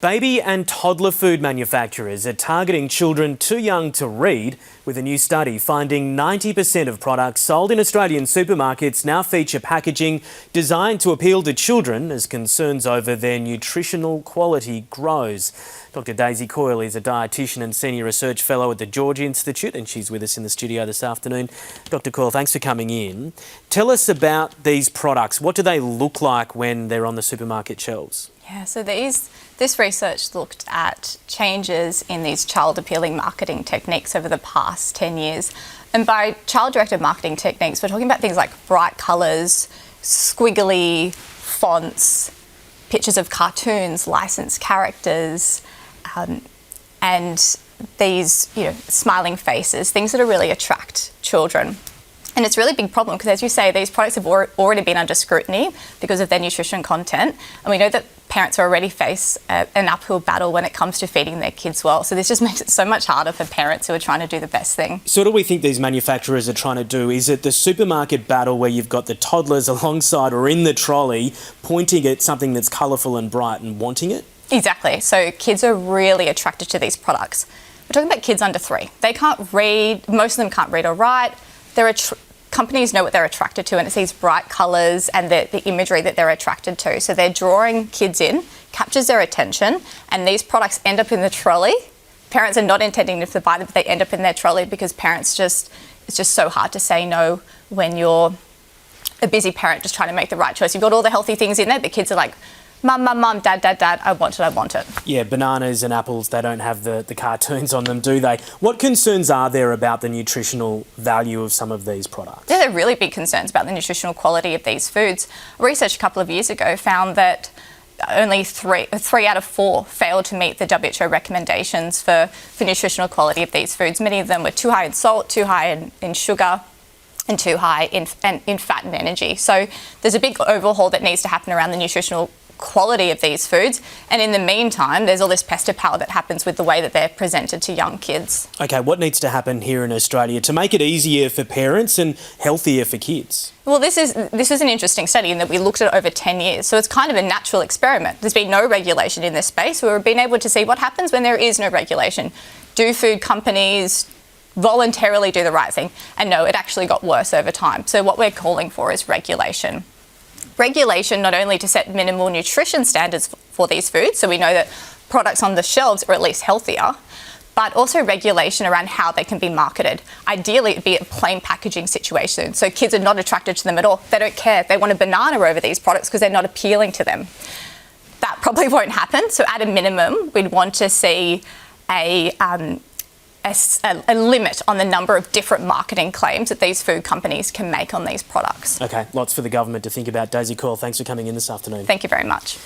Baby and toddler food manufacturers are targeting children too young to read, with a new study finding 90% of products sold in Australian supermarkets now feature packaging designed to appeal to children as concerns over their nutritional quality grows. Dr. Daisy Coyle is a dietitian and senior research fellow at the George Institute, and she's with us in the studio this afternoon. Dr. Coyle, thanks for coming in. Tell us about these products. What do they look like when they're on the supermarket shelves? Yeah, so this research looked at changes in these child-appealing marketing techniques over the past 10 years. And by child-directed marketing techniques, we're talking about things like bright colours, squiggly fonts, pictures of cartoons, licensed characters, and these, smiling faces, things that really attract children. And it's a really big problem because, as you say, these products have already been under scrutiny because of their nutrition content. And we know that parents already face an uphill battle when it comes to feeding their kids well. So this just makes it so much harder for parents who are trying to do the best thing. So what do we think these manufacturers are trying to do? Is it the supermarket battle where you've got the toddlers alongside or in the trolley pointing at something that's colourful and bright and wanting it? Exactly. So kids are really attracted to these products. We're talking about kids under 3. They can't read. Most of them can't read or write. Companies know what they're attracted to, and it's these bright colours and the imagery that they're attracted to. So they're drawing kids in, captures their attention, and these products end up in the trolley. Parents are not intending to buy them, but they end up in their trolley because it's just so hard to say no when you're a busy parent just trying to make the right choice. You've got all the healthy things in there, but kids are like, Mum, Mum, Mum, Dad, Dad, Dad, I want it. Yeah, bananas and apples, they don't have the cartoons on them, do they? What concerns are there about the nutritional value of some of these products? Yeah, there are really big concerns about the nutritional quality of these foods. Research a couple of years ago found that only three out of 4 failed to meet the WHO recommendations for nutritional quality of these foods. Many of them were too high in salt, too high in sugar, and too high in fat and energy. So there's a big overhaul that needs to happen around the nutritional quality of these foods, and in the meantime there's all this pester power that happens with the way that they're presented to young kids. Okay, what needs to happen here in Australia to make it easier for parents and healthier for kids? Well, this is an interesting study in that we looked at it over 10 years, so it's kind of a natural experiment. There's been no regulation in this space. We've been able to see what happens when there is no regulation. Do food companies voluntarily do the right thing? And no, it actually got worse over time. So what we're calling for is regulation. Regulation not only to set minimal nutrition standards for these foods, so we know that products on the shelves are at least healthier, but also regulation around how they can be marketed. Ideally, it'd be a plain packaging situation, so kids are not attracted to them at all. They don't care. They want a banana over these products because they're not appealing to them. That probably won't happen, so at a minimum, we'd want to see a limit on the number of different marketing claims that these food companies can make on these products. Okay, lots for the government to think about. Daisy Coyle, thanks for coming in this afternoon. Thank you very much.